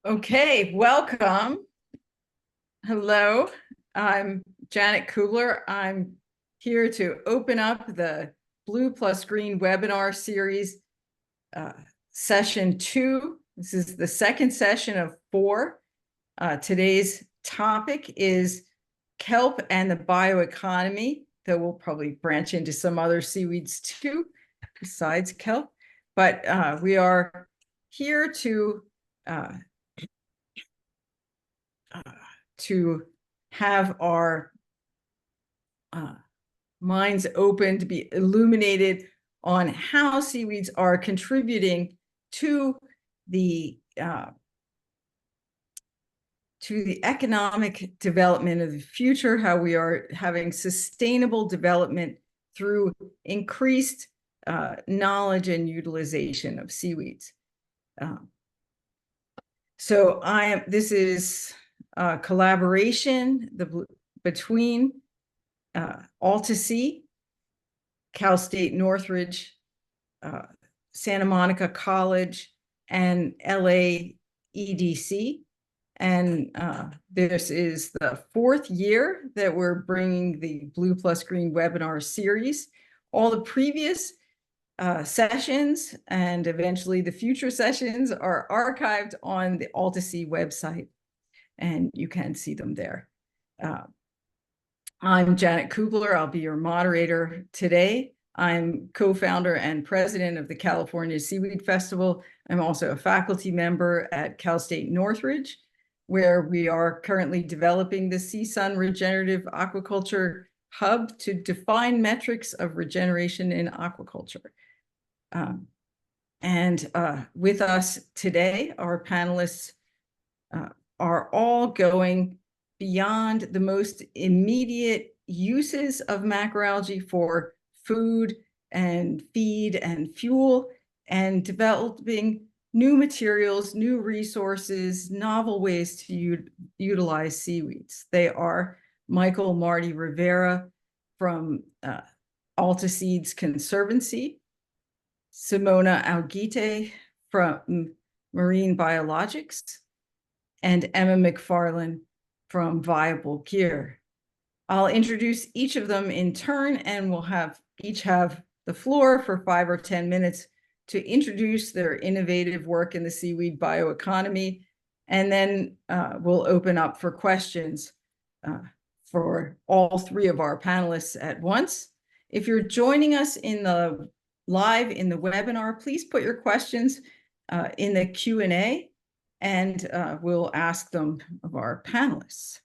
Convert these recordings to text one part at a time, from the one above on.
Okay, welcome. Hello, I'm Janet Kubler. I'm here to open up the Blue plus Green webinar series, session 2. This is the second session of 4. Today's topic is kelp and the bioeconomy, though we'll probably branch into some other seaweeds too, besides kelp. But we are here to have our minds open, to be illuminated on how seaweeds are contributing to the economic development of the future, how we are having sustainable development through increased knowledge and utilization of seaweeds. So this is a collaboration between AltaSea, Cal State Northridge, Santa Monica College, and LA EDC. And this is the 4th year that we're bringing the Blue plus Green webinar series. All the previous sessions and eventually the future sessions are archived on the AltaSea website, and you can see them there. I'm Janet Kubler. I'll be your moderator today. I'm co-founder and president of the California Seaweed Festival. I'm also a faculty member at Cal State Northridge, where we are currently developing the Sea-Sun Regenerative Aquaculture Hub to define metrics of regeneration in aquaculture. With us today, our panelists are all going beyond the most immediate uses of macroalgae for food and feed and fuel, and developing new materials, new resources, novel ways to utilize seaweeds. They are Michael Marty Rivera from AltaSeeds Conservancy, Simona Algite from Marine Biologics, and Emma McFarlane from Viable Gear. I'll introduce each of them in turn, and we'll each have the floor for 5 or 10 minutes to introduce their innovative work in the seaweed bioeconomy, and then we'll open up for questions for all 3 of our panelists at once. If you're joining us live in the webinar, please put your questions in the Q&A, and we'll ask them of our panelists.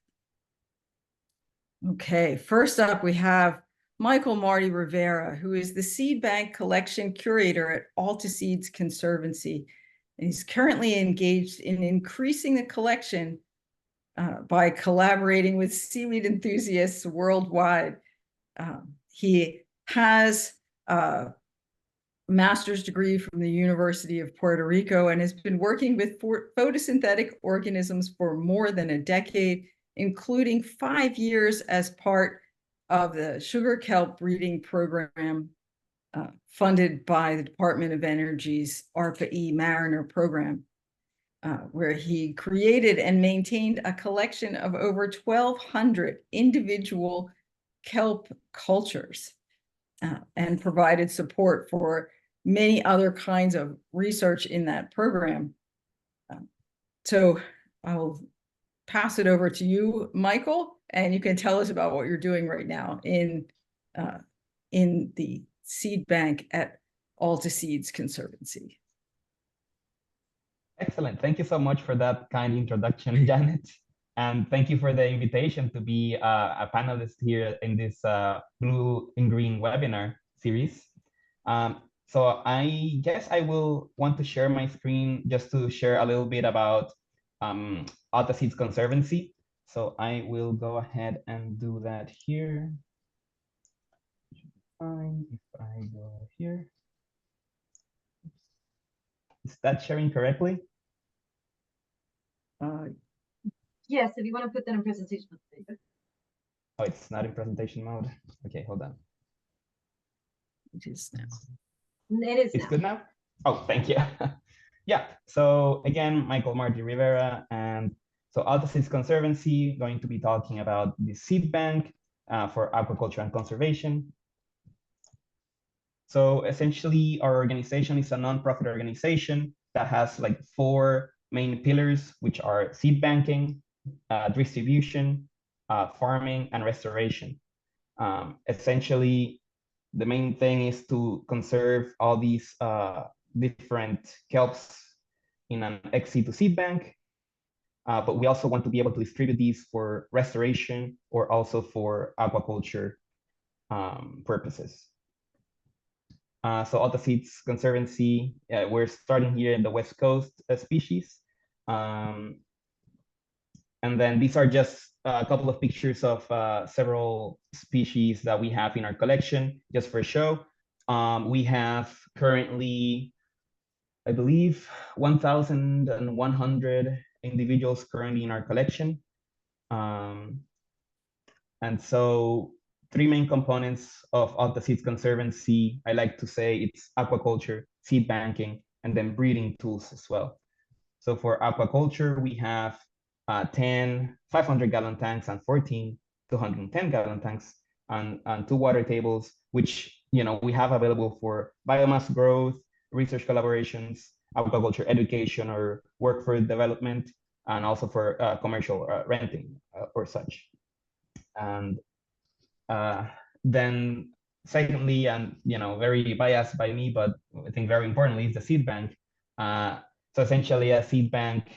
Okay, first up we have Michael Marty Rivera, who is the seed bank collection curator at AltaSeeds Conservancy. And he's currently engaged in increasing the collection by collaborating with seaweed enthusiasts worldwide. He has a master's degree from the University of Puerto Rico and has been working with photosynthetic organisms for more than a decade, including 5 years as part of the sugar kelp breeding program funded by the Department of Energy's ARPA-E Mariner program, where he created and maintained a collection of over 1,200 individual kelp cultures and provided support for many other kinds of research in that program. So I'll pass it over to you, Michael, and you can tell us about what you're doing right now in the seed bank at AltaSeeds Conservancy. Excellent. Thank you so much for that kind introduction, Janet. And thank you for the invitation to be a panelist here in this Blue and Green webinar series. So I guess I will want to share my screen just to share a little bit about AltaSeeds Conservancy. So I will go ahead and do that here. Fine if I go here. Is that sharing correctly? Yes, if you want to put that in presentation mode. Oh, it's not in presentation mode. Okay, hold on. It is now. It is. It's good now? Oh, thank you. Yeah, so again, Michael Marty Rivera, and so Alta Seeds Conservancy, going to be talking about the seed bank for aquaculture and conservation. So essentially, our organization is a nonprofit organization that has like 4 main pillars, which are seed banking, distribution, farming, and restoration. Essentially, the main thing is to conserve all these different kelps in an ex-situ seed bank, but we also want to be able to distribute these for restoration or also for aquaculture purposes. So Alta Seeds Conservancy, we're starting here in the West Coast species. And then these are just a couple of pictures of several species that we have in our collection, just for show. We have currently, I believe, 1,100 individuals currently in our collection. And so 3 main components of Alta Seeds Conservancy, I like to say it's aquaculture, seed banking, and then breeding tools as well. So for aquaculture, we have 10 500-gallon tanks and 14 210-gallon tanks and 2 water tables, which we have available for biomass growth, research collaborations, aquaculture education or workforce development, and also for commercial renting or such. And then secondly, and very biased by me, but I think very importantly, is the seed bank. So essentially, a seed bank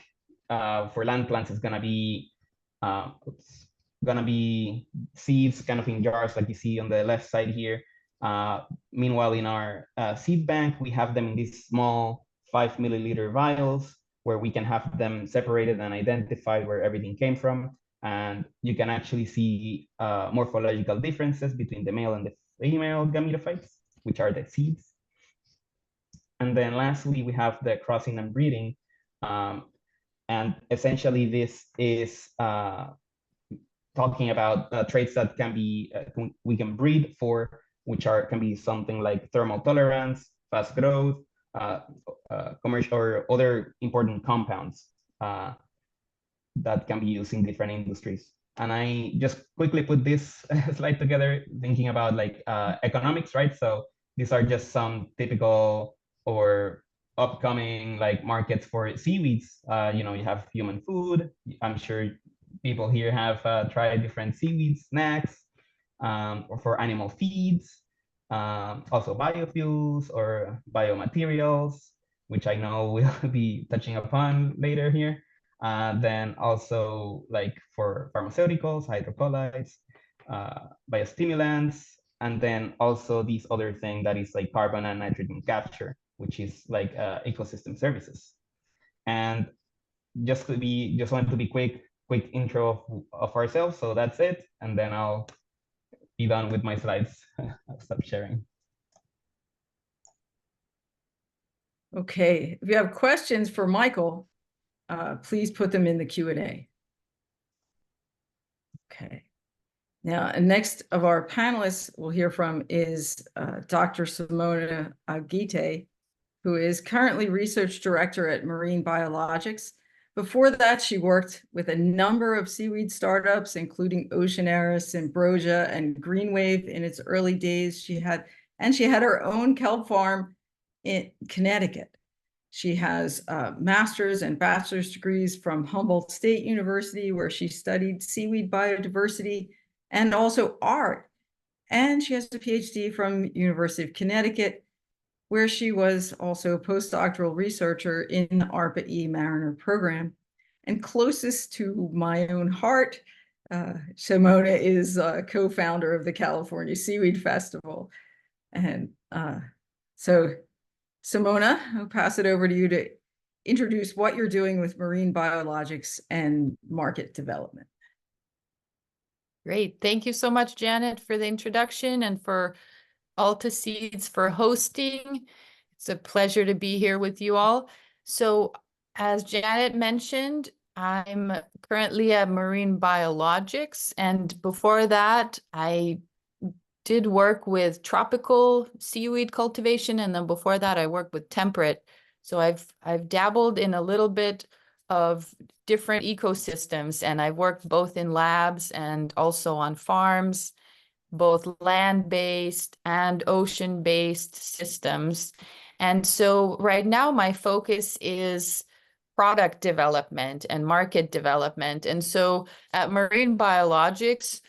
for land plants is gonna be seeds kind of in jars like you see on the left side here. Meanwhile, in our seed bank, we have them in these small 5 milliliter vials where we can have them separated and identified where everything came from. And you can actually see morphological differences between the male and the female gametophytes, which are the seeds. And then lastly, we have the crossing and breeding. And essentially, this is talking about traits that can be we can breed for, which can be something like thermal tolerance, fast growth, commercial or other important compounds that can be used in different industries. And I just quickly put this slide together thinking about like economics, right? So these are just some typical or upcoming like markets for seaweeds. You have human food. I'm sure people here have tried different seaweed snacks, or for animal feeds, also biofuels or biomaterials, which I know we'll be touching upon later here. Then also like for pharmaceuticals, hydrocolloids, biostimulants, and then also this other thing that is like carbon and nitrogen capture, which is like ecosystem services. And just wanted to be quick intro of ourselves. So that's it. And then I'll be done with my slides. I'll stop sharing. Okay, if you have questions for Michael, please put them in the Q&A. Okay. Now, next of our panelists we'll hear from is Dr. Simona Agite, who is currently research director at Marine Biologics. Before that, she worked with a number of seaweed startups, including Oceanaris, Ambrosia, and Greenwave in its early days. She had her own kelp farm in Connecticut. She has master's and bachelor's degrees from Humboldt State University, where she studied seaweed biodiversity and also art. And she has a PhD from University of Connecticut, where she was also a postdoctoral researcher in the ARPA-E Mariner program. And closest to my own heart, Simona is a co-founder of the California Seaweed Festival. And so Simona, I'll pass it over to you to introduce what you're doing with marine biologics and market development. Great. Thank you so much, Janet, for the introduction and for Alta Seeds for hosting. It's a pleasure to be here with you all. So as Janet mentioned, I'm currently at Marine Biologics, and before that, I did work with tropical seaweed cultivation, and then before that, I worked with temperate So I've dabbled in a little bit of different ecosystems, and I've worked both in labs and also on farms, both land-based and ocean-based systems. And so right now my focus is product development and market development. And so at Marine Biologics,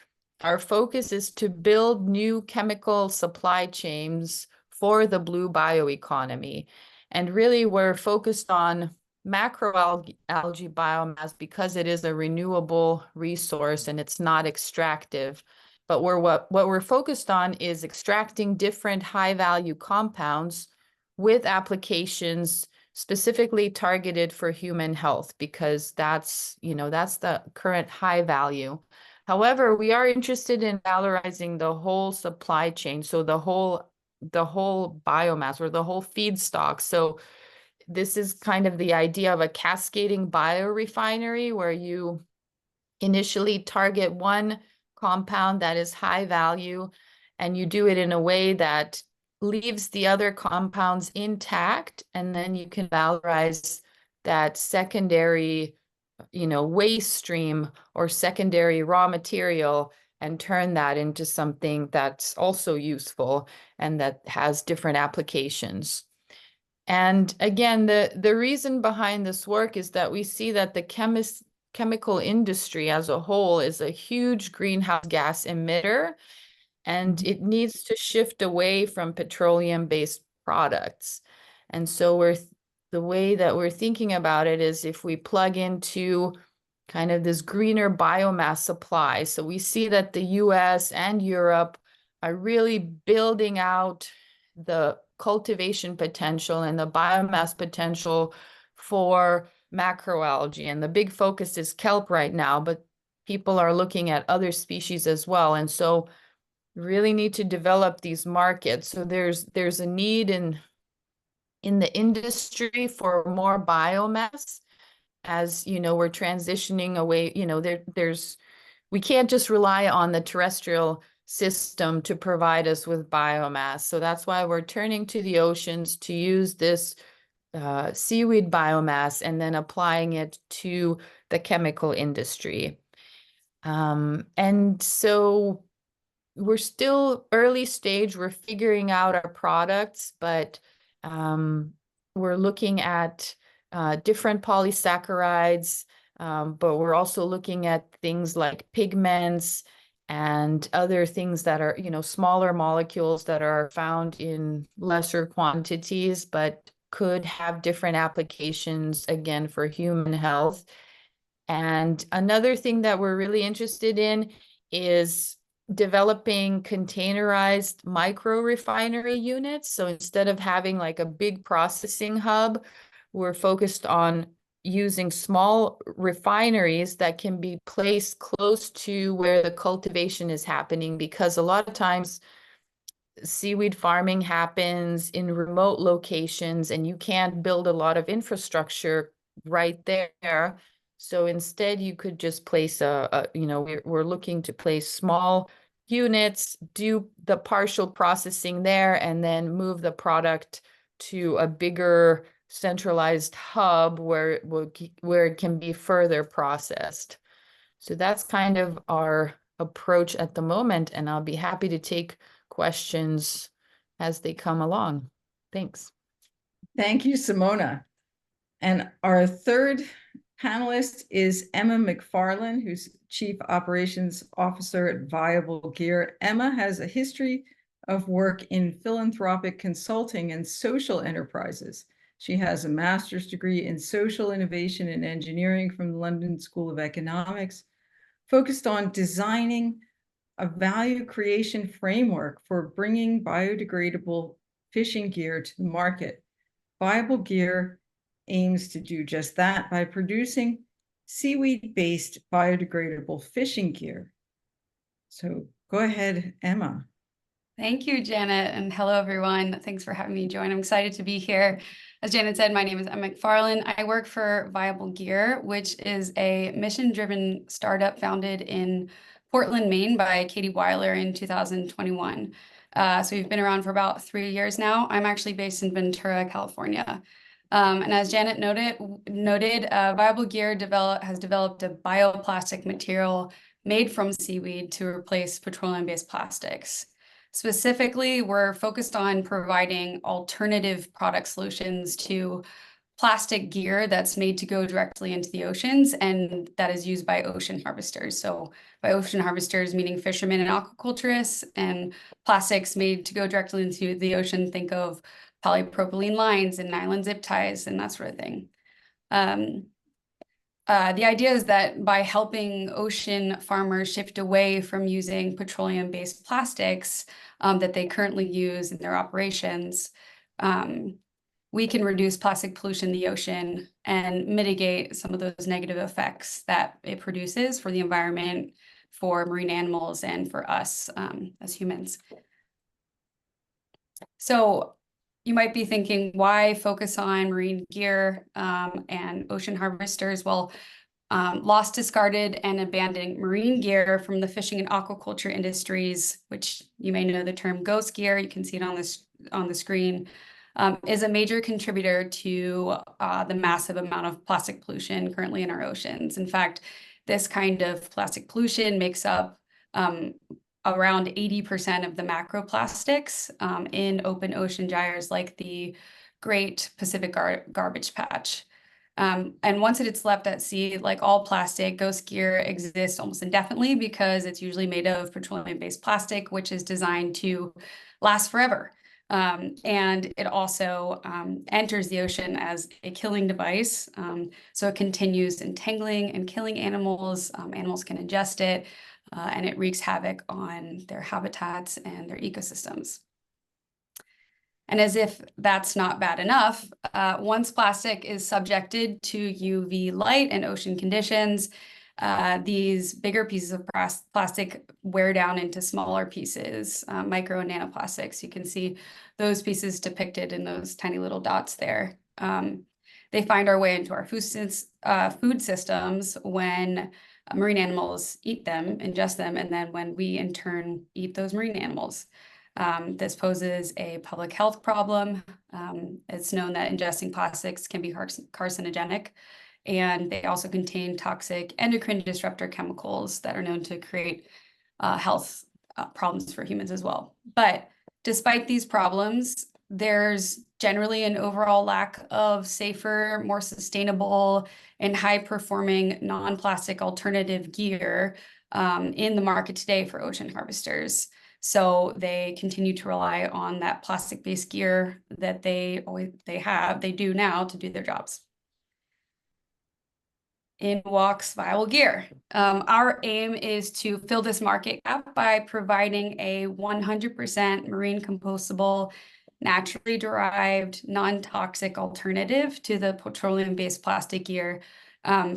our focus is to build new chemical supply chains for the blue bioeconomy. And really we're focused on macroalgae biomass because it is a renewable resource and it's not extractive. But what we're focused on is extracting different high-value compounds with applications specifically targeted for human health, because that's the current high value. However, we are interested in valorizing the whole supply chain, so the whole biomass or the whole feedstock. So this is kind of the idea of a cascading biorefinery where you initially target one compound that is high value, and you do it in a way that leaves the other compounds intact, and then you can valorize that secondary, waste stream or secondary raw material and turn that into something that's also useful and that has different applications. And again, the reason behind this work is that we see that the chemical industry as a whole is a huge greenhouse gas emitter, and it needs to shift away from petroleum-based products. And so the way that we're thinking about it is if we plug into kind of this greener biomass supply. So we see that the US and Europe are really building out the cultivation potential and the biomass potential for macroalgae. And the big focus is kelp right now, but people are looking at other species as well. And so really need to develop these markets. So there's a need in the industry for more biomass. As we're transitioning away, we can't just rely on the terrestrial system to provide us with biomass. So that's why we're turning to the oceans to use this seaweed biomass and then applying it to the chemical industry. And so we're still early stage. We're figuring out our products, but we're looking at different polysaccharides, but we're also looking at things like pigments and other things that are, smaller molecules that are found in lesser quantities, but could have different applications, again, for human health. And another thing that we're really interested in is developing containerized micro refinery units. So instead of having like a big processing hub, we're focused on using small refineries that can be placed close to where the cultivation is happening, because a lot of times seaweed farming happens in remote locations and you can't build a lot of infrastructure right there. So instead you could just place we're looking to place small units, do the partial processing there, and then move the product to a bigger centralized hub where it can be further processed. So that's kind of our approach at the moment, and I'll be happy to take questions as they come along. Thanks. Thank you, Simona. And our third panelist is Emma McFarland, who's Chief Operations Officer at Viable Gear. Emma has a history of work in philanthropic consulting and social enterprises. She has a master's degree in social innovation and engineering from the London School of Economics, focused on designing a value creation framework for bringing biodegradable fishing gear to the market. Viable Gear aims to do just that by producing seaweed-based biodegradable fishing gear. So go ahead, Emma. Thank you, Janet, and hello, everyone. Thanks for having me join. I'm excited to be here. As Janet said, my name is Emma McFarland. I work for Viable Gear, which is a mission-driven startup founded in Portland, Maine by Katie Weiler in 2021. So we've been around for about 3 years now. I'm actually based in Ventura, California. And as Janet noted, Viable Gear has developed a bioplastic material made from seaweed to replace petroleum-based plastics. Specifically, we're focused on providing alternative product solutions to plastic gear that's made to go directly into the oceans and that is used by ocean harvesters. So by ocean harvesters, meaning fishermen and aquaculturists, and plastics made to go directly into the ocean, think of polypropylene lines and nylon zip ties and that sort of thing. The idea is that by helping ocean farmers shift away from using petroleum-based plastics that they currently use in their operations, we can reduce plastic pollution in the ocean and mitigate some of those negative effects that it produces for the environment, for marine animals, and for us as humans. So you might be thinking, why focus on marine gear and ocean harvesters? Well, lost, discarded, and abandoned marine gear from the fishing and aquaculture industries, which you may know the term ghost gear, you can see it on the screen, is a major contributor to the massive amount of plastic pollution currently in our oceans. In fact, this kind of plastic pollution makes up around 80% of the macroplastics in open ocean gyres like the Great Pacific Garbage Patch. And once it's left at sea, like all plastic, ghost gear exists almost indefinitely because it's usually made of petroleum-based plastic, which is designed to last forever. And it also enters the ocean as a killing device. So it continues entangling and killing animals. Animals can ingest it, and it wreaks havoc on their habitats and their ecosystems. And as if that's not bad enough, once plastic is subjected to UV light and ocean conditions, these bigger pieces of plastic wear down into smaller pieces, micro and nanoplastics. You can see those pieces depicted in those tiny little dots there. They find our way into our food systems when marine animals eat them, ingest them, and then when we in turn eat those marine animals. This poses a public health problem. It's known that ingesting plastics can be carcinogenic, and they also contain toxic endocrine disruptor chemicals that are known to create health problems for humans as well. But despite these problems, there's generally an overall lack of safer, more sustainable, and high-performing non-plastic alternative gear in the market today for ocean harvesters. So they continue to rely on that plastic-based gear that they do now to do their jobs. In walks Viable Gear. Our aim is to fill this market gap by providing a 100% marine compostable, naturally derived, non-toxic alternative to the petroleum-based plastic gear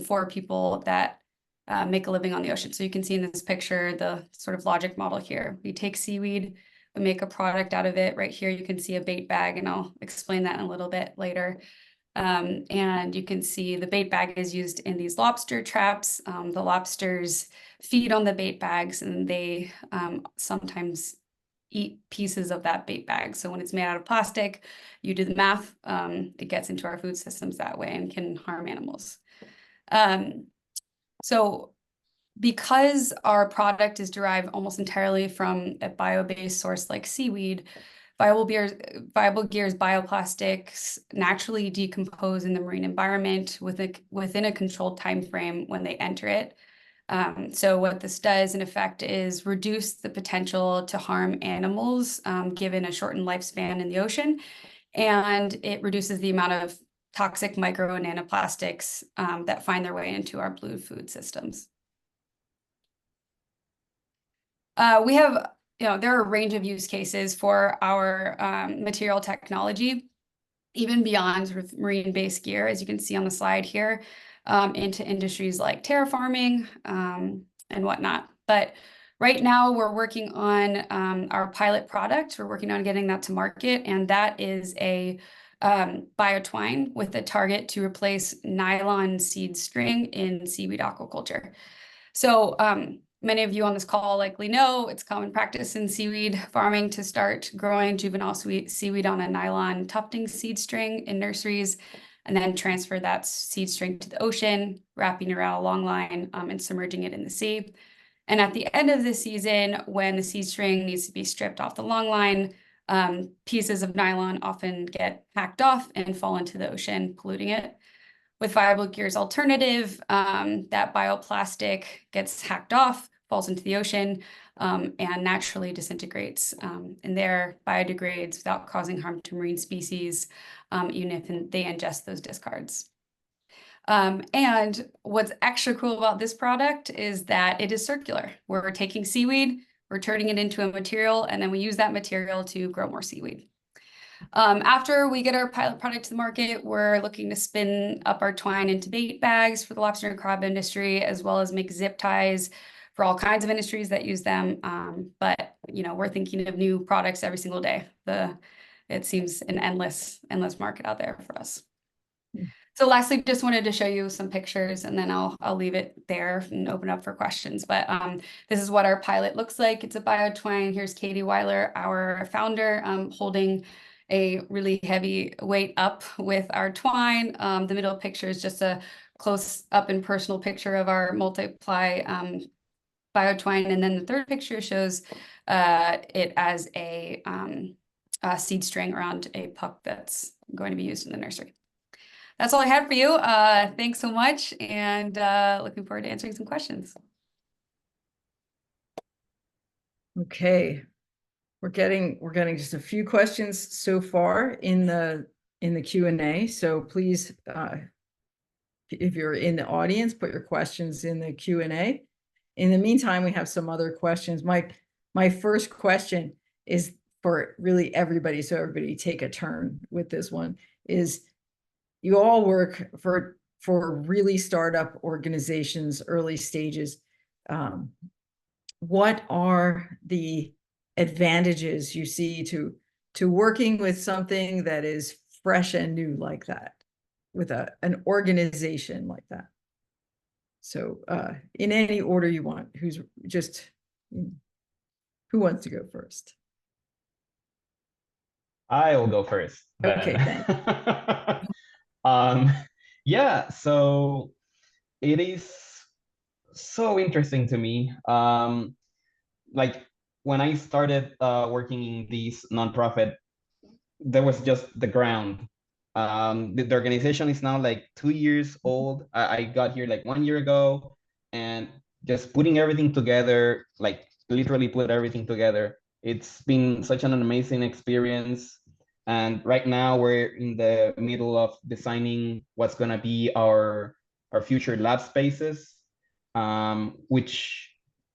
for people that make a living on the ocean. So you can see in this picture the sort of logic model here. We take seaweed, we make a product out of it. Right here you can see a bait bag, and I'll explain that in a little bit later. And you can see the bait bag is used in these lobster traps. The lobsters feed on the bait bags, and they sometimes eat pieces of that bait bag. So when it's made out of plastic, you do the math, it gets into our food systems that way and can harm animals. So because our product is derived almost entirely from a bio-based source like seaweed, Viable Gear's bioplastics naturally decompose in the marine environment within a controlled time frame when they enter it. So what this does, in effect, is reduce the potential to harm animals given a shortened lifespan in the ocean, and it reduces the amount of toxic micro and nanoplastics that find their way into our blue food systems. We have, there are a range of use cases for our material technology, even beyond sort of marine-based gear, as you can see on the slide here, into industries like terraforming and whatnot. But right now we're working on our pilot product. We're working on getting that to market, and that is a biotwine with a target to replace nylon seed string in seaweed aquaculture. So many of you on this call likely know, it's common practice in seaweed farming to start growing juvenile seaweed on a nylon tufting seed string in nurseries, and then transfer that seed string to the ocean, wrapping around a long line and submerging it in the sea. And at the end of the season, when the seed string needs to be stripped off the long line, pieces of nylon often get hacked off and fall into the ocean, polluting it. With Viable Gear's alternative, that bioplastic gets hacked off, falls into the ocean, and naturally disintegrates, and there biodegrades without causing harm to marine species, even if they ingest those discards. And what's extra cool about this product is that it is circular. We're taking seaweed, we're turning it into a material, and then we use that material to grow more seaweed. After we get our pilot product to the market, we're looking to spin up our twine into bait bags for the lobster and crab industry, as well as make zip ties for all kinds of industries that use them. But we're thinking of new products every single day. It seems an endless market out there for us. So lastly, just wanted to show you some pictures, and then I'll leave it there and open up for questions. But this is what our pilot looks like. It's a bio twine. Here's Katie Weiler, our founder, holding a really heavy weight up with our twine. The middle picture is just a close up and personal picture of our multiply bio twine. And then the third picture shows it as a seed string around a puck that's going to be used in the nursery. That's all I had for you. Thanks so much, and looking forward to answering some questions. Okay, we're getting just a few questions so far in the Q&A. So please, if you're in the audience, put your questions in the Q&A. In the meantime, we have some other questions. My first question is for really everybody, so everybody take a turn with this one. Is you all work for really startup organizations, early stages. What are the advantages you see to working with something that is fresh and new like that, with an organization like that? So in any order you want, who wants to go first? I will go first. Okay, thanks. Yeah, so it is so interesting to me. Like when I started working in this nonprofit, there was just the ground. The organization is now like 2 years old. I got here like 1 year ago, and just putting everything together, like literally put everything together. It's been such an amazing experience. And right now we're in the middle of designing what's gonna be our future lab spaces, which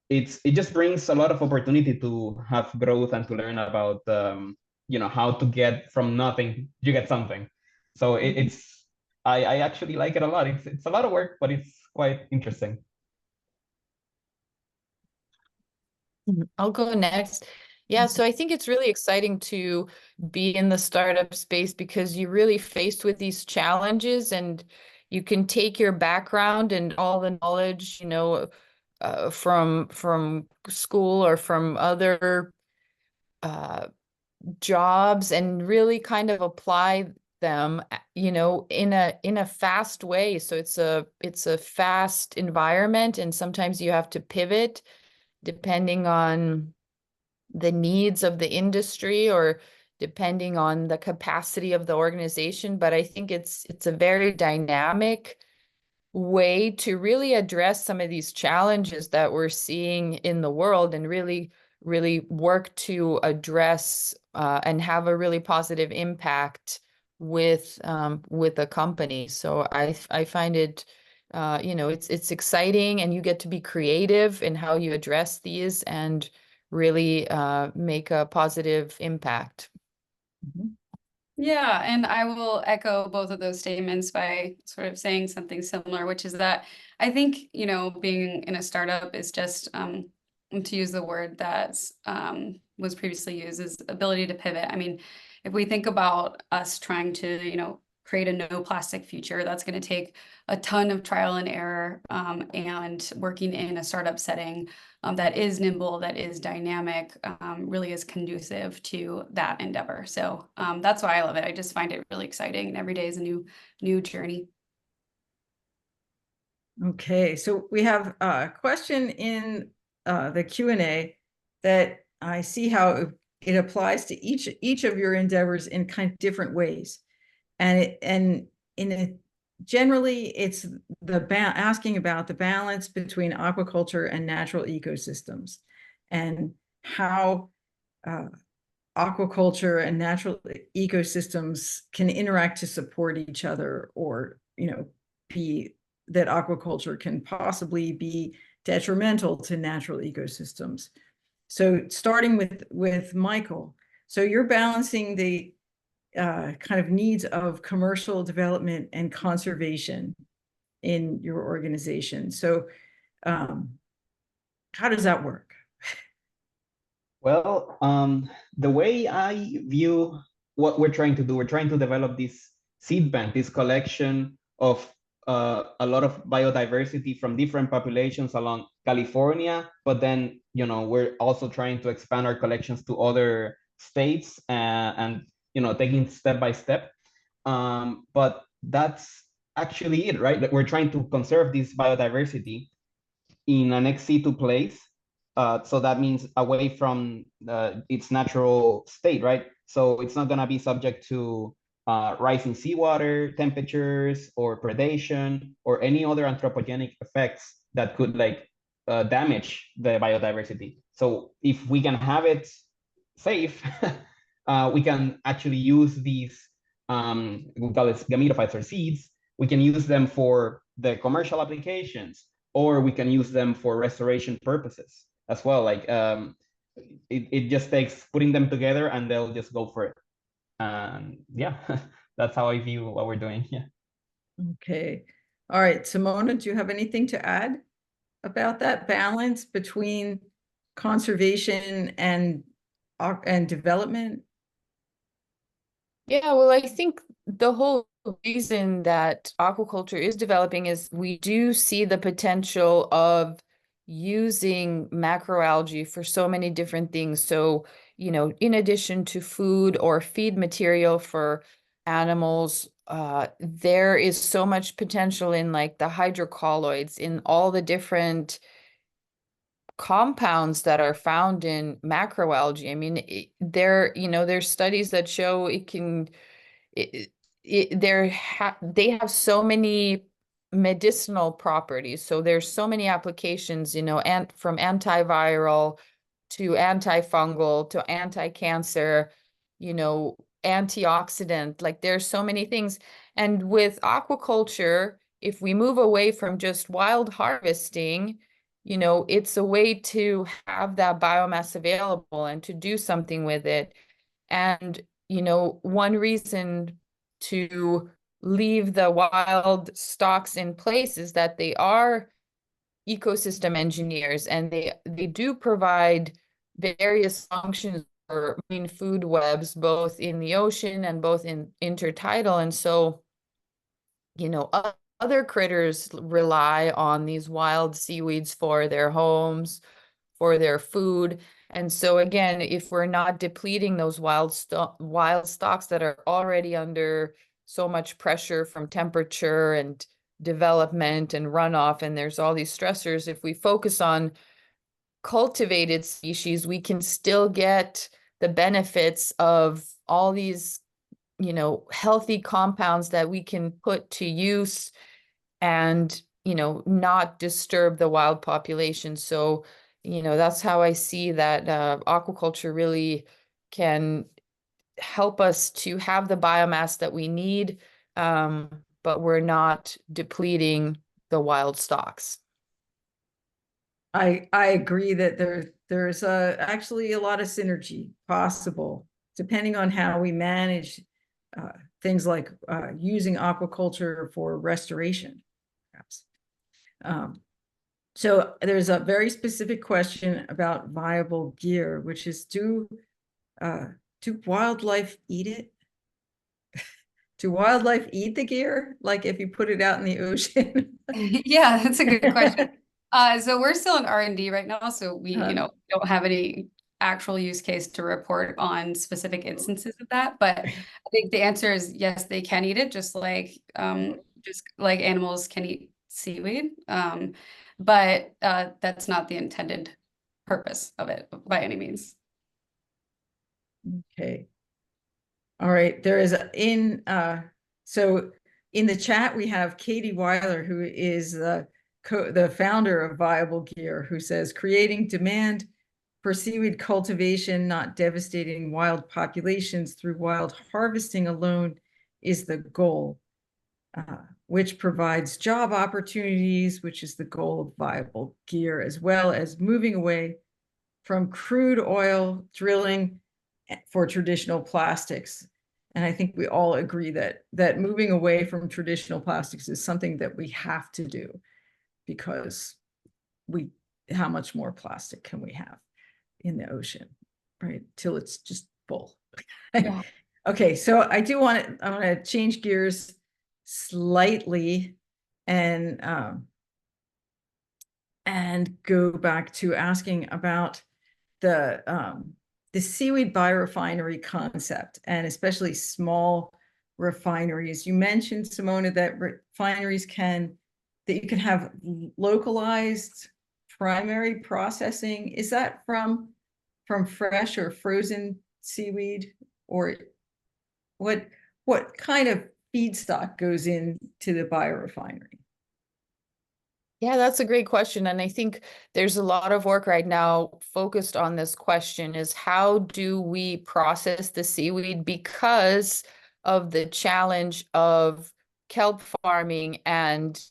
it just brings a lot of opportunity to have growth and to learn about how to get from nothing you get something. So I actually like it a lot. It's a lot of work, but it's quite interesting. I'll go next. Yeah, so I think it's really exciting to be in the startup space because you're really faced with these challenges, and you can take your background and all the knowledge, from school or from other jobs, and really kind of apply them, in a fast way. So it's a fast environment, and sometimes you have to pivot depending on the needs of the industry or depending on the capacity of the organization. But I think it's a very dynamic way to really address some of these challenges that we're seeing in the world, and really work to address and have a really positive impact with a company. So I find it it's exciting, and you get to be creative in how you address these and really make a positive impact. Yeah, and I will echo both of those statements by sort of saying something similar, which is that I think, being in a startup is just, to use the word that was previously used, is ability to pivot. I mean, if we think about us trying to, create a no plastic future. That's going to take a ton of trial and error, and working in a startup setting that is nimble, that is dynamic, really is conducive to that endeavor. So that's why I love it. I just find it really exciting, and every day is a new journey. Okay, so we have a question in the Q&A that I see how it applies to each of your endeavors in kind of different ways. Generally, it's asking about the balance between aquaculture and natural ecosystems, and how aquaculture and natural ecosystems can interact to support each other, or be that aquaculture can possibly be detrimental to natural ecosystems. So starting with Michael, so you're balancing the kind of needs of commercial development and conservation in your organization. So how does that work? Well, the way I view what we're trying to do, we're trying to develop this seed bank, this collection of a lot of biodiversity from different populations along California, but then, we're also trying to expand our collections to other states, and taking step by step. But that's actually it, right? We're trying to conserve this biodiversity in an ex situ place. So that means away from its natural state, right? So it's not going to be subject to rising seawater temperatures or predation or any other anthropogenic effects that could damage the biodiversity. So if we can have it safe, we can actually use these, we call it gametophytes or seeds. We can use them for the commercial applications, or we can use them for restoration purposes as well. It just takes putting them together, and they'll just go for it. Yeah, that's how I view what we're doing. Yeah. Okay. All right, Simona, do you have anything to add about that balance between conservation and development? Yeah, well, I think the whole reason that aquaculture is developing is we do see the potential of using macroalgae for so many different things. So, in addition to food or feed material for animals, there is so much potential in the hydrocolloids, in all the different compounds that are found in macroalgae. I mean, there's studies that show it can, they have so many medicinal properties. So there's so many applications, and from antiviral to antifungal to anti-cancer, antioxidant, there's so many things. And with aquaculture, if we move away from just wild harvesting, it's a way to have that biomass available and to do something with it. And, one reason to leave the wild stocks in place is that they are ecosystem engineers, and they do provide various functions for marine food webs, both in the ocean and both in intertidal. And so, other critters rely on these wild seaweeds for their homes, for their food. And so again, if we're not depleting those wild stocks that are already under so much pressure from temperature and development and runoff, and there's all these stressors, if we focus on cultivated species, we can still get the benefits of all these, healthy compounds that we can put to use and, not disturb the wild population. So, that's how I see that aquaculture really can help us to have the biomass that we need, but we're not depleting the wild stocks. I agree that there's actually a lot of synergy possible, depending on how we manage things like using aquaculture for restoration, perhaps. So there's a very specific question about viable gear, which is, do wildlife eat it? do wildlife eat the gear? Like if you put it out in the ocean? Yeah, that's a good question. So we're still in R&D right now, so we, don't have any actual use case to report on specific instances of that. But I think the answer is yes, they can eat it, just like animals can eat seaweed. But that's not the intended purpose of it by any means. Okay. All right. There is so in the chat we have Katie Weiler, who is the founder of Viable Gear, who says creating demand for seaweed cultivation, not devastating wild populations through wild harvesting alone, is the goal, which provides job opportunities, which is the goal of Viable Gear, as well as moving away from crude oil drilling for traditional plastics. And I think we all agree that moving away from traditional plastics is something that we have to do, because how much more plastic can we have in the ocean, right? Till it's just full. Yeah. Okay, so I want to change gears slightly and go back to asking about the seaweed biorefinery concept, and especially small refineries. You mentioned, Simona, that refineries that you can have localized primary processing. Is that from fresh or frozen seaweed, or what kind of feedstock goes into the biorefinery? Yeah, that's a great question. And I think there's a lot of work right now focused on this question, is how do we process the seaweed because of the challenge of kelp farming and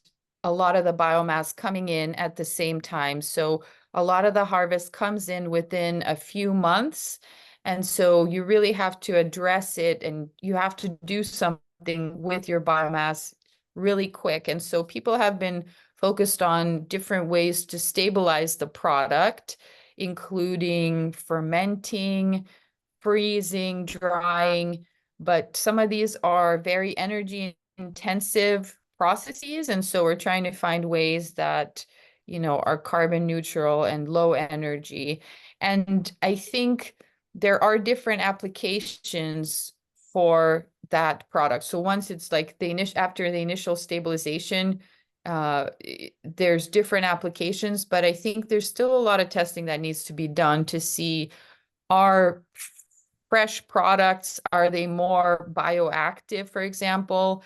a lot of the biomass coming in at the same time. So a lot of the harvest comes in within a few months. And so you really have to address it, and you have to do something with your biomass really quick. And so people have been focused on different ways to stabilize the product, including fermenting, freezing, drying. But some of these are very energy intensive processes. And so we're trying to find ways that, are carbon neutral and low energy. And I think there are different applications for that product. So once it's like after the initial stabilization, there's different applications, but I think there's still a lot of testing that needs to be done to see, are fresh products, are they more bioactive, for example?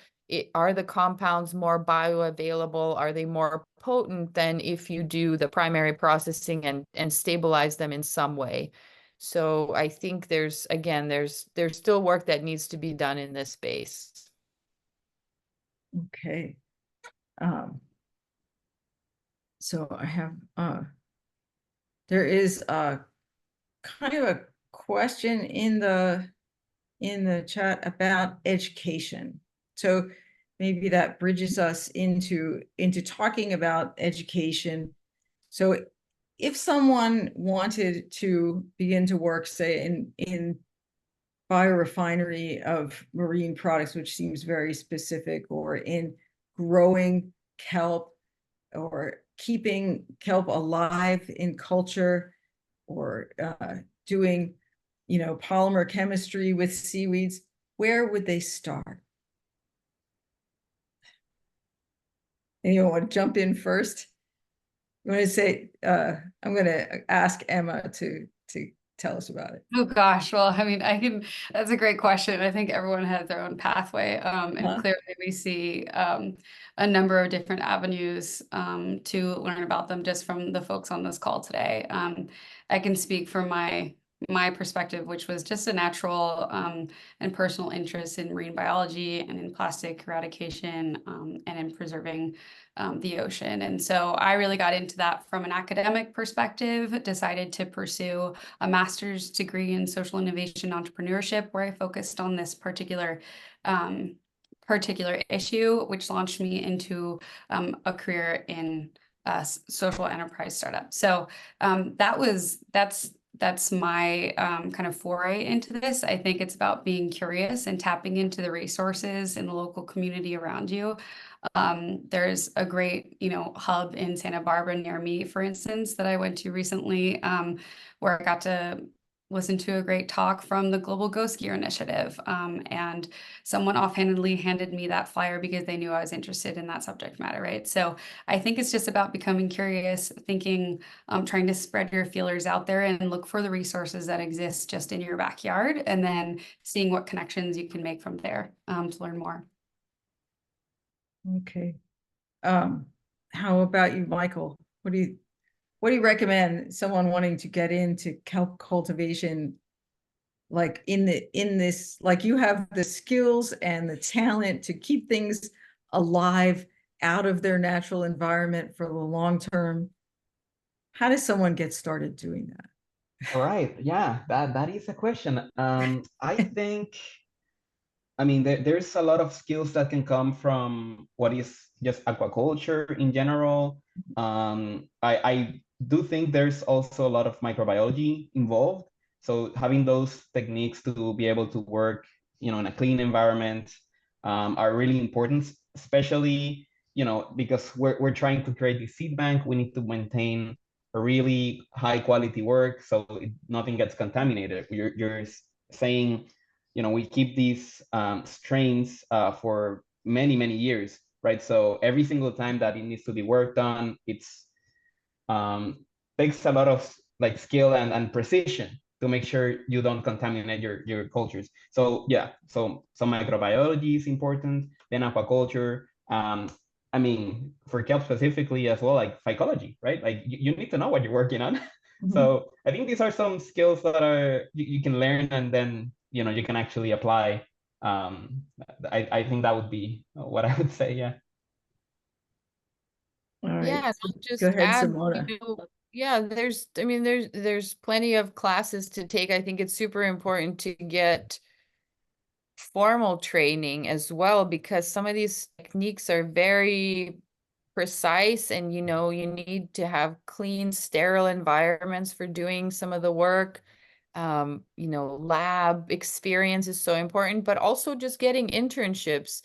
Are the compounds more bioavailable? Are they more potent than if you do the primary processing and stabilize them in some way? So I think there's still work that needs to be done in this space. Okay. So I have there is a kind of a question in the chat about education. So maybe that bridges us into talking about education. So if someone wanted to begin to work, say, in biorefinery of marine products, which seems very specific, or in growing kelp, or keeping kelp alive in culture, or doing, polymer chemistry with seaweeds, where would they start? Anyone want to jump in first? You want to say, I'm going to ask Emma to tell us about it. Oh gosh, well, I mean, that's a great question. I think everyone has their own pathway. And clearly we see a number of different avenues to learn about them just from the folks on this call today. I can speak from my perspective, which was just a natural and personal interest in marine biology and in plastic eradication and in preserving the ocean. And so I really got into that from an academic perspective, decided to pursue a master's degree in social innovation entrepreneurship, where I focused on this particular issue, which launched me into a career in social enterprise startup. So that's that's my kind of foray into this. I think it's about being curious and tapping into the resources in the local community around you. There's a great, hub in Santa Barbara near me, for instance, that I went to recently, where I got to listen to a great talk from the Global Ghost Gear Initiative. And someone offhandedly handed me that flyer because they knew I was interested in that subject matter, right? So I think it's just about becoming curious, thinking, trying to spread your feelers out there and look for the resources that exist just in your backyard, and then seeing what connections you can make from there to learn more. Okay. How about you, Michael? What do you recommend someone wanting to get into kelp cultivation, like like you have the skills and the talent to keep things alive out of their natural environment for the long term? How does someone get started doing that? All right. Yeah, that is a question. I think, I mean, there's a lot of skills that can come from what is just aquaculture in general. I do think there's also a lot of microbiology involved. So having those techniques to be able to work, in a clean environment, are really important, especially, because we're trying to create the seed bank. We need to maintain a really high quality work so nothing gets contaminated. You're saying, we keep these strains for many, many years, right? So every single time that it needs to be worked on, it's takes a lot of like skill and precision to make sure you don't contaminate your cultures. So yeah, so microbiology is important, then aquaculture. I mean, for kelp specifically as well, like phycology, right? Like you need to know what you're working on. So I think these are some skills that are you can learn, and then you can actually apply. I think that would be what I would say. Yeah. All right. Yeah, I'll just Go ahead, add, Simona. yeah, there's plenty of classes to take. I think it's super important to get formal training as well, because some of these techniques are very precise, and you need to have clean, sterile environments for doing some of the work. Lab experience is so important, but also just getting internships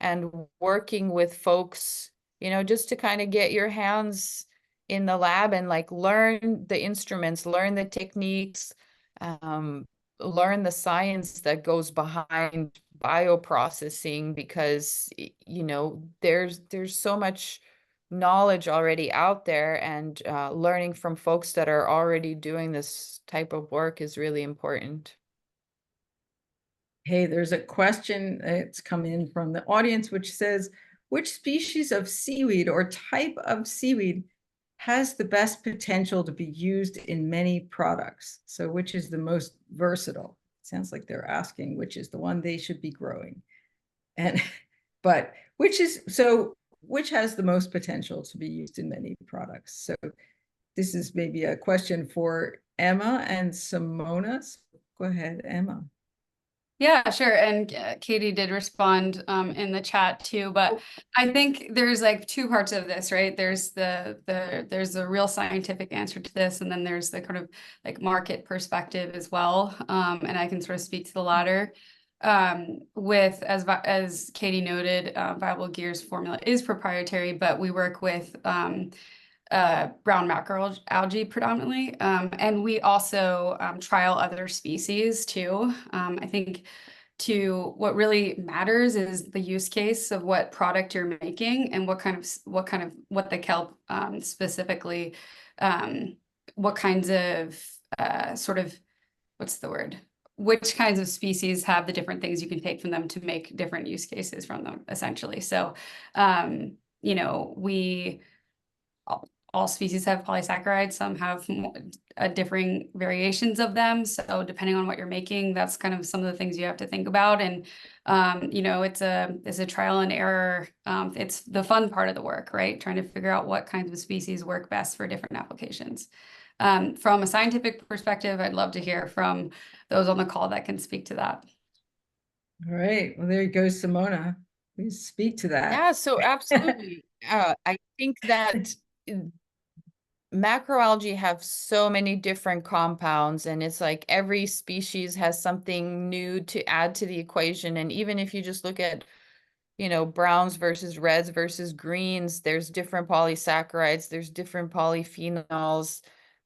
and working with folks, just to kind of get your hands in the lab and like learn the instruments, learn the techniques, learn the science that goes behind bioprocessing, because there's so much knowledge already out there, and learning from folks that are already doing this type of work is really important. Hey, there's a question that's come in from the audience, which says, which species of seaweed or type of seaweed has the best potential to be used in many products? So which is the most versatile? Sounds like they're asking which is the one they should be growing. But which has the most potential to be used in many products? So this is maybe a question for Emma and Simona. So go ahead, Emma. Yeah, sure. And Katie did respond in the chat too, but I think there's like two parts of this, right? There's there's a real scientific answer to this, and then there's the kind of like market perspective as well. And I can sort of speak to the latter. With as Katie noted, Viable Gear's formula is proprietary, but we work with brown macroalgae predominantly. And we also trial other species too. I think what really matters is the use case of what product you're making and what the kelp specifically, what kinds of which kinds of species have the different things you can take from them to make different use cases from them, essentially. So, all species have polysaccharides. Some have differing variations of them. So depending on what you're making, that's kind of some of the things you have to think about. And it's a trial and error. It's the fun part of the work, right? Trying to figure out what kinds of species work best for different applications. From a scientific perspective, I'd love to hear from those on the call that can speak to that. All right. Well, there you go, Simona. Please speak to that. Yeah, so absolutely. I think that macroalgae have so many different compounds, and it's like every species has something new to add to the equation. And even if you just look at, browns versus reds versus greens, there's different polysaccharides, there's different polyphenols,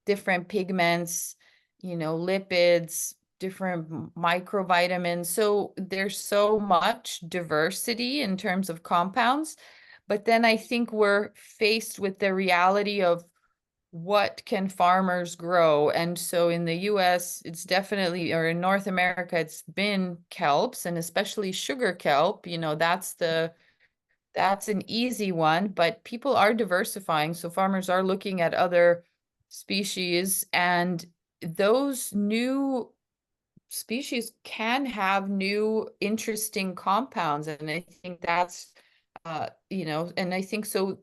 different pigments, lipids, different microvitamins. So there's so much diversity in terms of compounds. But then I think we're faced with the reality of what can farmers grow? And so in the US, it's definitely, or in North America, it's been kelps, and especially sugar kelp. That's an easy one, but people are diversifying. So farmers are looking at other species, and those new species can have new interesting compounds. And I think that's, and I think so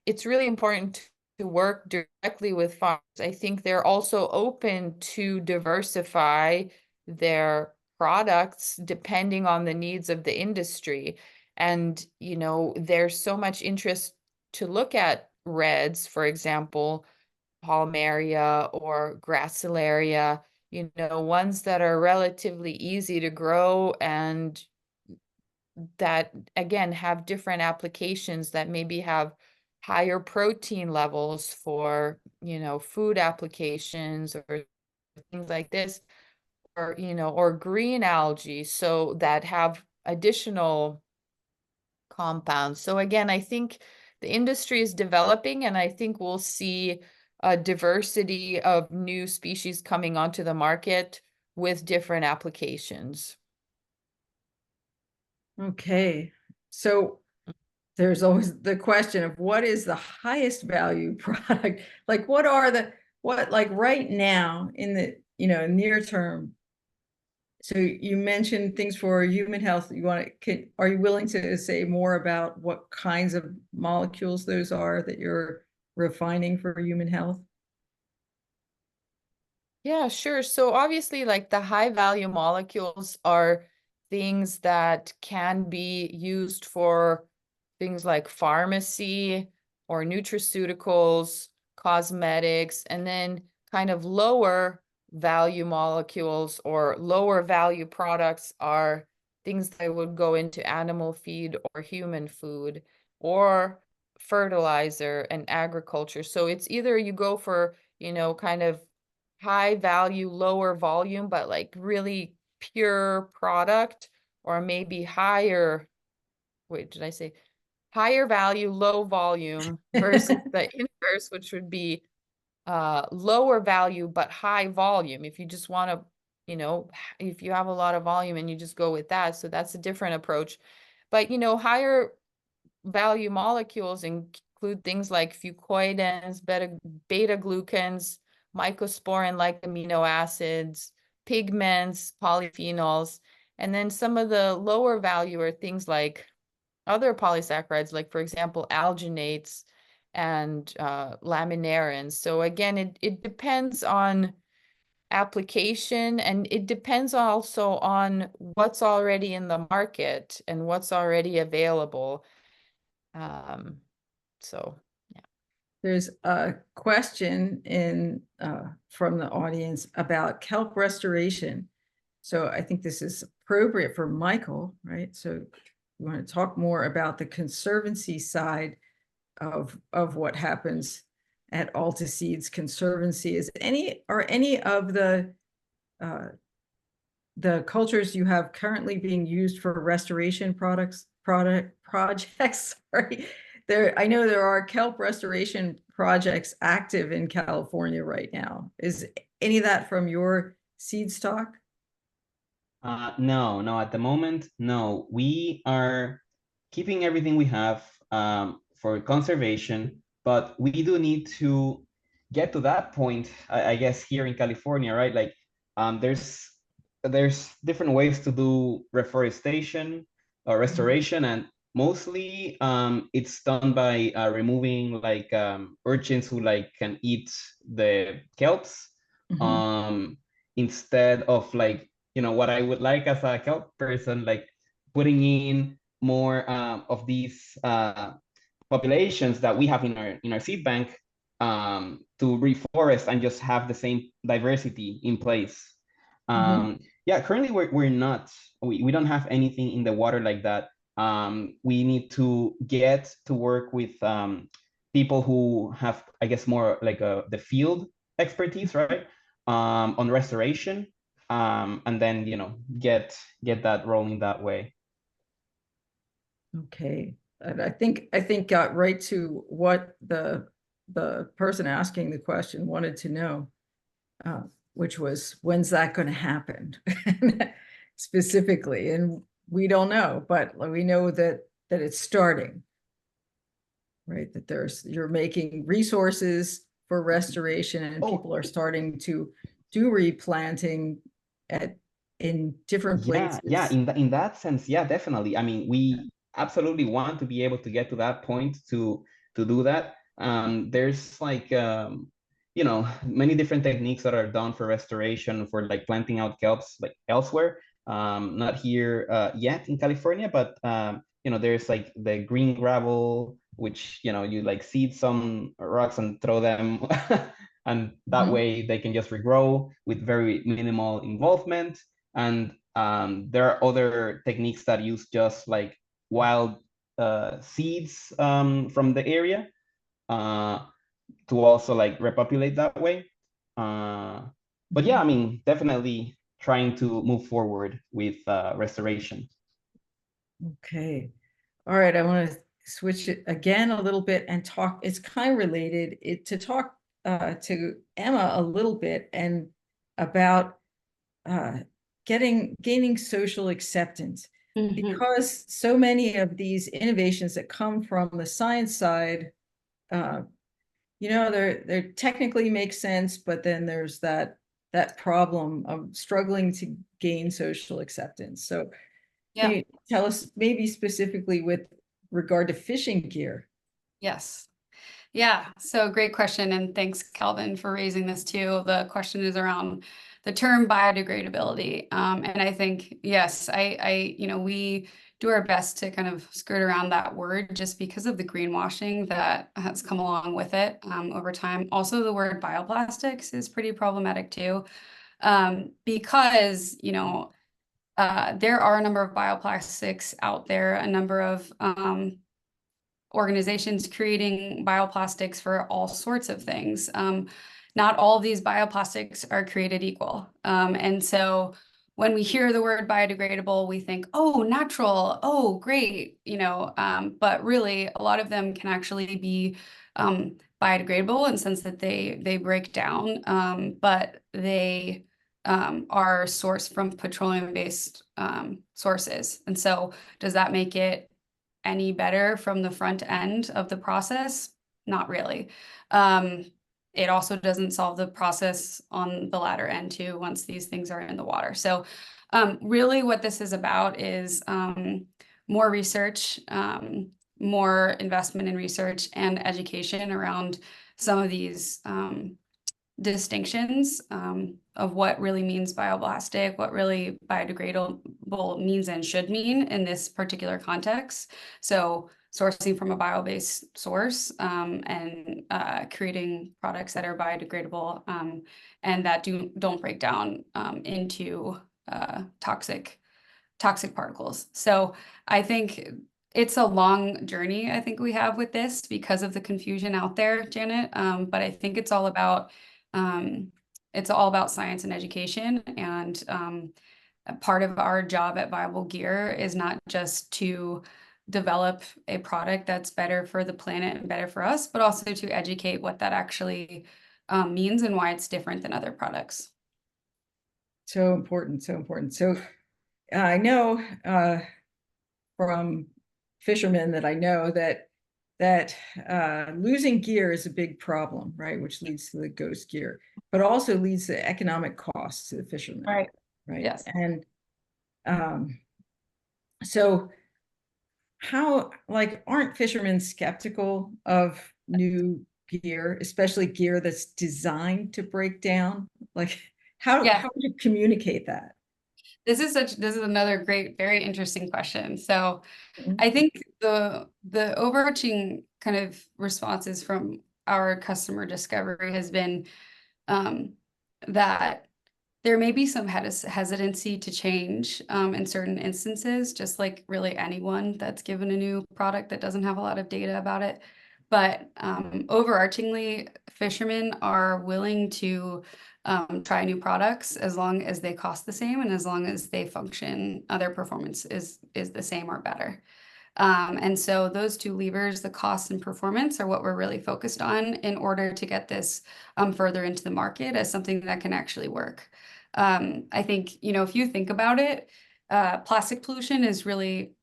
it's really important to work directly with farmers. I think they're also open to diversify their products depending on the needs of the industry. And, there's so much interest to look at reds, for example, palmaria or gracilaria, ones that are relatively easy to grow and that, again, have different applications, that maybe have higher protein levels for, food applications or things like this, or, or green algae, so that have additional compounds. So again, I think the industry is developing, and I think we'll see a diversity of new species coming onto the market with different applications. Okay, so there's always the question of what is the highest value product? Like like right now in the, near term. So you mentioned things for human health. Are you willing to say more about what kinds of molecules those are that you're refining for human health? Yeah, sure. So obviously, like the high value molecules are things that can be used for things like pharmacy or nutraceuticals, cosmetics, and then kind of lower value molecules or lower value products are things that would go into animal feed or human food or fertilizer and agriculture. So it's either you go for, kind of high value, lower volume, but like really pure product, or maybe higher, wait, did I say higher value, low volume versus the inverse, which would be lower value, but high volume. If you just want to, if you have a lot of volume and you just go with that. So that's a different approach. But, higher value molecules include things like fucoidins, beta glucans, mycosporin-like amino acids, pigments, polyphenols, and then some of the lower value are things like other polysaccharides, like, for example, alginates and laminarins. So again, it depends on application, and it depends also on what's already in the market and what's already available. So yeah. There's a question from the audience about kelp restoration. So I think this is appropriate for Michael, right? So you want to talk more about the conservancy side of what happens at Alta Seeds Conservancy. Are any of the cultures you have currently being used for restoration projects? Sorry, I know there are kelp restoration projects active in California right now. Is any of that from your seed stock? No, at the moment, no. We are keeping everything we have for conservation, but we do need to get to that point, I guess, here in California, right? Like, there's different ways to do reforestation or restoration, and mostly it's done by removing like urchins who like can eat the kelps, instead of like, what I would like as a kelp person, like putting in more of these populations that we have in our seed bank, to reforest and just have the same diversity in place. Yeah, currently we're not, we don't have anything in the water like that. We need to get to work with people who have, I guess, more like the field expertise, right? On restoration, and then, you know, get that rolling that way. Okay, and I think got right to what the person asking the question wanted to know, which was, when's that going to happen specifically? And we don't know, but we know that it's starting, right? That you're making resources for restoration, and people are starting to do replanting in different places. Yeah, in that sense, yeah, definitely. I mean, we absolutely want to be able to get to that point to do that. There's like you know, many different techniques that are done for restoration, for like planting out kelps like elsewhere. Not here yet in California, but you know, there's like the green gravel, which, you know, you like seed some rocks and throw them and that way they can just regrow with very minimal involvement. And there are other techniques that use just like wild seeds from the area to also like repopulate that way. But yeah, I mean, definitely trying to move forward with restoration. Okay. All right. I want to switch it again a little bit and talk. It's kind of related to talk to Emma a little bit and about gaining social acceptance, because so many of these innovations that come from the science side, you know, they're technically make sense, but then there's that problem of struggling to gain social acceptance. So can you tell us maybe specifically with regard to fishing gear? Yes. Yeah, so great question. And thanks, Calvin, for raising this too. The question is around the term biodegradability. And I think, yes, you know, we do our best to kind of skirt around that word just because of the greenwashing that has come along with it over time. Also, the word bioplastics is pretty problematic too, because, you know, there are a number of bioplastics out there, a number of organizations creating bioplastics for all sorts of things. Not all of these bioplastics are created equal. And so when we hear the word biodegradable, we think, oh, natural, oh, great, you know, but really a lot of them can actually be biodegradable in the sense that they break down, but they are sourced from petroleum-based sources. And so does that make it any better from the front end of the process? Not really. It also doesn't solve the process on the latter end too, once these things are in the water. So really what this is about is more research, more investment in research and education around some of these distinctions of what really means bioplastic, what really biodegradable means and should mean in this particular context. So sourcing from a bio-based source and creating products that are biodegradable and that don't break down into toxic particles. So I think it's a long journey, I think we have with this because of the confusion out there, Janet. But I think it's all about science and education. And a part of our job at Viable Gear is not just to develop a product that's better for the planet and better for us, but also to educate what that actually means and why it's different than other products. So important, so important. So I know from fishermen that I know that losing gear is a big problem, right? Which leads to the ghost gear, but also leads to economic costs to the fishermen. Right. Right. Yes. And so how, like, aren't fishermen skeptical of new gear, especially gear that's designed to break down? Like, how do you communicate that? This is another great, very interesting question. So I think the overarching kind of responses from our customer discovery has been that there may be some hesitancy to change in certain instances, just like really anyone that's given a new product that doesn't have a lot of data about it. But overarchingly, fishermen are willing to try new products as long as they cost the same and as long as they function, their performance is the same or better. And so those two levers, the cost and performance, are what we're really focused on in order to get this further into the market as something that can actually work. I think, if you think about it, plastic pollution is really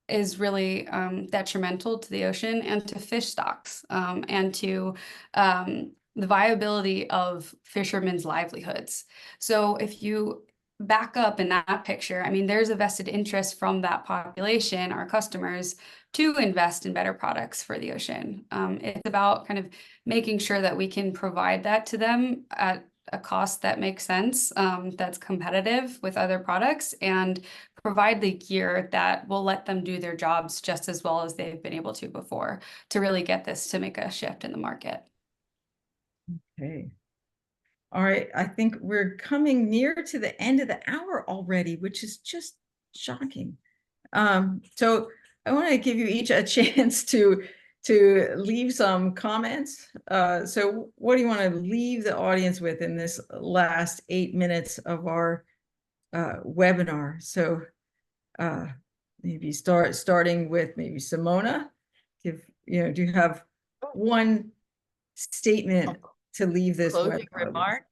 detrimental to the ocean and to fish stocks, and to the viability of fishermen's livelihoods. So if you back up in that picture, I mean, there's a vested interest from that population, our customers, to invest in better products for the ocean. It's about kind of making sure that we can provide that to them at a cost that makes sense, that's competitive with other products, and provide the gear that will let them do their jobs just as well as they've been able to before, to really get this to make a shift in the market. Okay. All right, I think we're coming near to the end of the hour already, which is just shocking. So I want to give you each a chance to leave some comments. So what do you want to leave the audience with in this last 8 minutes of our webinar? So maybe starting with maybe Simona. Do you have one statement to leave this Closing webinar remark?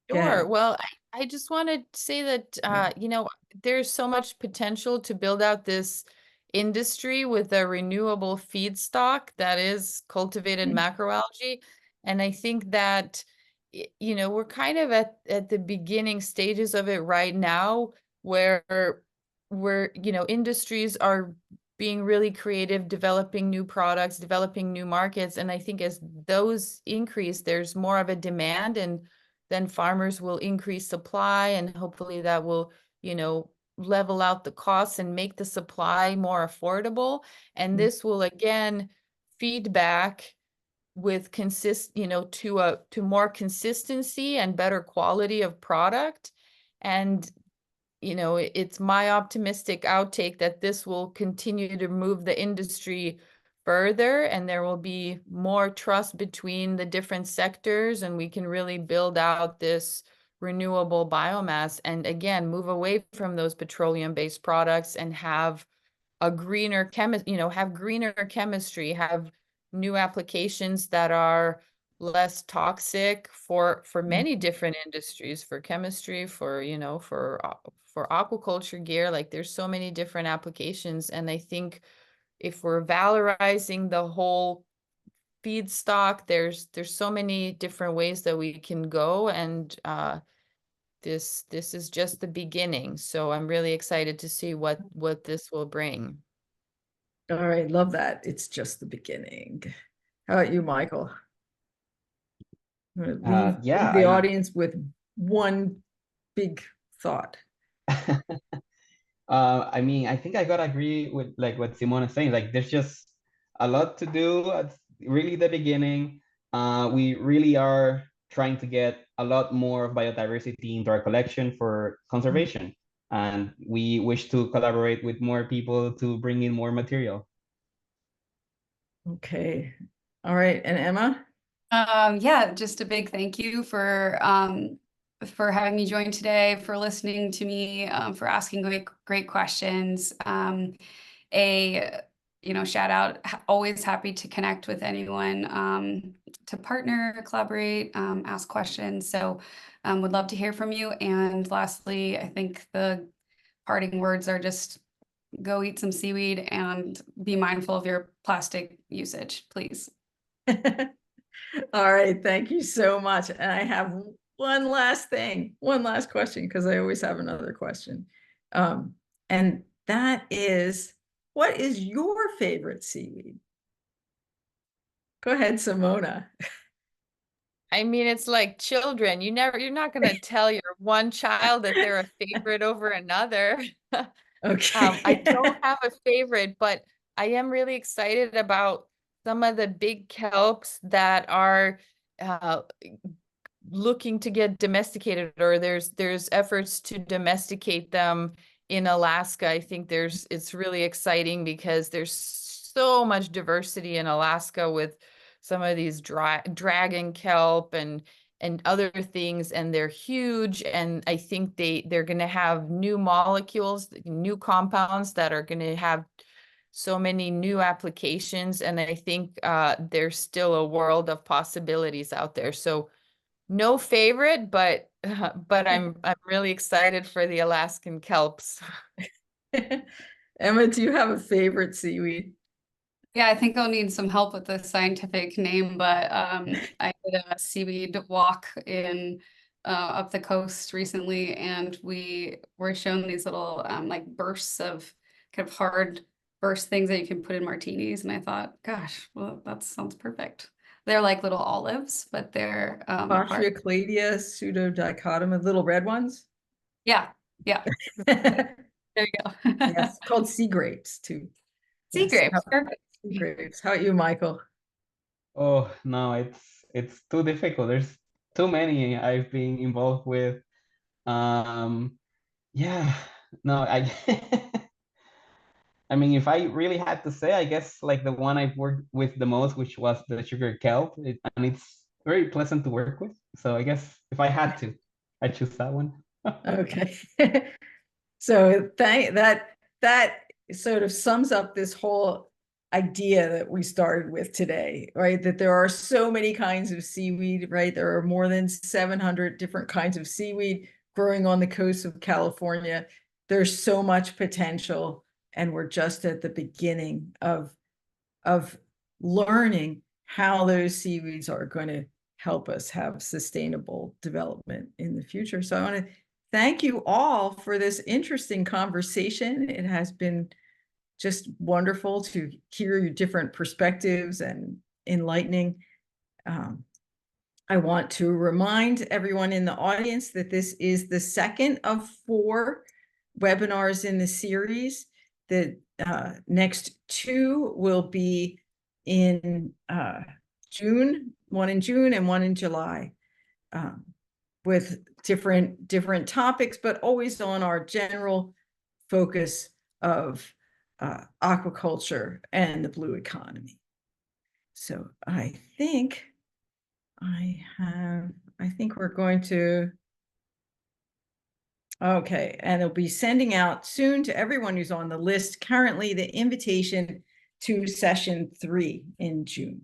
with? Yeah. Sure. Well, I just want to say that, there's so much potential to build out this industry with a renewable feedstock that is cultivated macroalgae. And I think that, we're kind of at the beginning stages of it right now, where industries are being really creative, developing new products, developing new markets. And I think as those increase, there's more of a demand, and then farmers will increase supply, and hopefully that will, level out the costs and make the supply more affordable. And this will again feedback with to more consistency and better quality of product. And it's my optimistic outtake that this will continue to move the industry further, and there will be more trust between the different sectors, and we can really build out this renewable biomass, and again, move away from those petroleum-based products and have a greener chemistry, have new applications that are less toxic for many different industries, for chemistry, for aquaculture gear. Like, there's so many different applications. And I think if we're valorizing the whole feedstock, there's so many different ways that we can go. And this is just the beginning. So I'm really excited to see what this will bring. All right, love that. It's just the beginning. How about you, Michael? Leave the audience with one big thought. I mean, I think I gotta agree with like what Simone is saying. Like, there's just a lot to do. It's really the beginning. We really are trying to get a lot more biodiversity into our collection for conservation, and we wish to collaborate with more people to bring in more material. Okay. All right. And Emma? Yeah, just a big thank you for having me join today, for listening to me, for asking great questions. Shout out, always happy to connect with anyone, to partner, collaborate, ask questions. So would love to hear from you. And lastly, I think the parting words are just go eat some seaweed and be mindful of your plastic usage, please. All right. Thank you so much. And I have one last question, because I always have another question. And that is, what is your favorite seaweed? Go ahead, Simona. I mean, it's like children. You're not going to tell your one child that they're a favorite over another. Okay. I don't have a favorite, but I am really excited about some of the big kelps that are looking to get domesticated, or there's efforts to domesticate them in Alaska. I think it's really exciting because there's so much diversity in Alaska with some of these dragon kelp and other things, and they're huge. And I think they're going to have new molecules, new compounds that are going to have so many new applications. And I think there's still a world of possibilities out there. So no favorite, but I'm really excited for the Alaskan kelps. Emma, do you have a favorite seaweed? Yeah, I think I'll need some help with the scientific name, but I did a seaweed walk in up the coast recently, and we were shown these little like bursts of kind of hard burst things that you can put in martinis, and I thought, gosh, well, that sounds perfect. They're like little olives, but they're hard. Cladia pseudodichotoma, little red ones. Yeah, yeah. There you go. Yes, called sea grapes too. Sea Yes. grapes, perfect. Sea grapes. How about you, Michael? Oh no, it's too difficult. There's too many I've been involved with. Yeah, no, I I mean, if I really had to say, I guess like the one I've worked with the most, which was the sugar kelp, and it's very pleasant to work with. So I guess if I had to, I'd choose that one. Okay. So that sort of sums up this whole idea that we started with today, right? That there are so many kinds of seaweed, right? There are more than 700 different kinds of seaweed growing on the coast of California. There's so much potential, and we're just at the beginning of learning how those seaweeds are going to help us have sustainable development in the future. So I want to thank you all for this interesting conversation. It has been just wonderful to hear your different perspectives and enlightening. I want to remind everyone in the audience that this is the second of 4 webinars in the series. The next 2 will be in June, one in June and one in July, with different topics, but always on our general focus of aquaculture and the blue economy. So I think we're going to, okay, and it'll be sending out soon to everyone who's on the list currently the invitation to session 3 in June.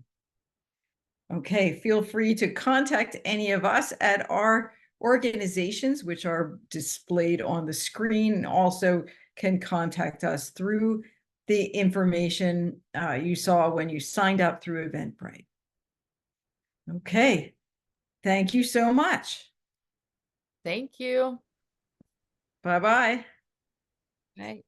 Okay, feel free to contact any of us at our organizations, which are displayed on the screen, and also can contact us through the information you saw when you signed up through Eventbrite. Okay, thank you so much. Thank you. Bye-bye. Bye.